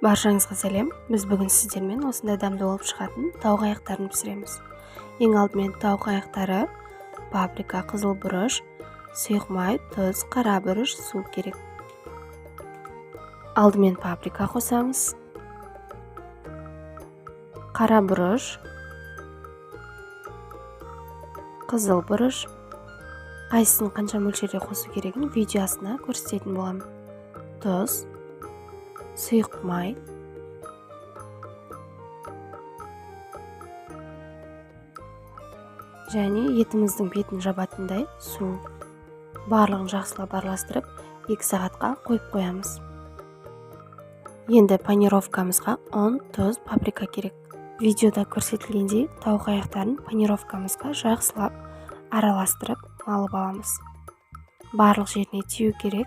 Баршаңызға сәлем. Біз бүгін сіздермен осындай дәмді болып шығатын тауық аяқтарын пісіреміз. Ең алдымен тауық аяқтары, паприка, қызыл бұрыш, сұйық май, тұз, қара бұрыш, су керек. Алдымен паприка қосамыз. Қара бұрыш, қызыл бұрыш. Қайсысын қанша мөлшерде қосу керегін видео астына көрсететін боламын. Тұз, сұйық май, және етіміздің бетін жабатындай су. Барлығын жақсылап араластырып 2 сағатқа қойып қоямыз. Енді панировкамызға ұн, тұз, паприка керек. Видеода көрсетілгендей тауық аяқтарын панировкамызға жақсылап араластырып алып аламыз. Барлық жеріне тию керек.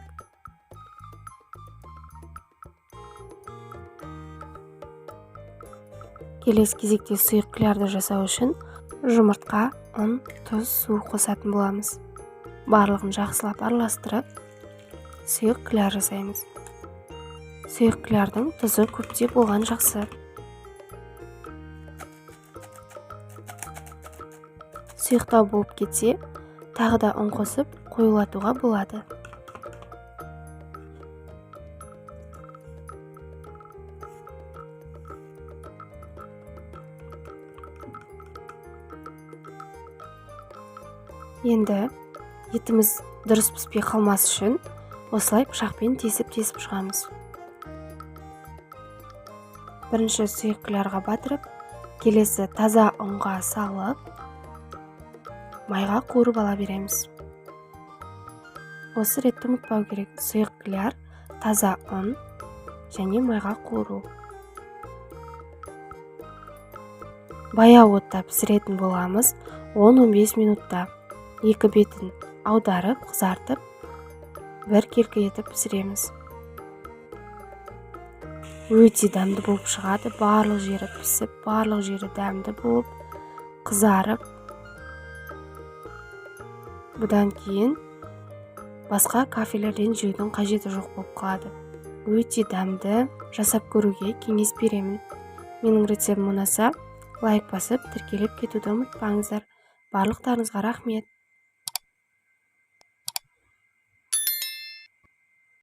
Келесі кезекте сұйық қиярды жасау үшін жұмыртқа, ұн, тұз, су қосатын боламыз. Барлығын жақсылап араластырып, сұйық қияр жасаймыз. Сұйық қиярдың тұзы көптеп болған жақсы. Сұйықтау болып кетсе, тағы да ұн қосып қоюлатуға болады. Енді етіміз дұрыс піспей қалмас үшін осылай пышақпен тесіп шығамыз. Бірінші сұйық қиярға батырып, келесі таза ұнға салып, майға қуырып ала береміз. Осы ретті ұмытпау керек: сұйық қияр, таза ұн және майға қуыру. Баяу отта пісіретін боламыз. 10-15 минутта. Екі бетін аударып, қызартып, бір келкі етіп пісіреміз. Өте дәмді болып шығады. Барлық жері пісіп, барлық жері дәмді болып, қызарып. Бұдан кейін басқа кафелерден жеудің қажеті жоқ болып қалады. Өте дәмді, жасап көруге кеңес беремін. Менің рецептім ұнаса, лайк басып, тіркеліп кетуді ұмытпаңыздар. Барлықтарыңызға рахмет.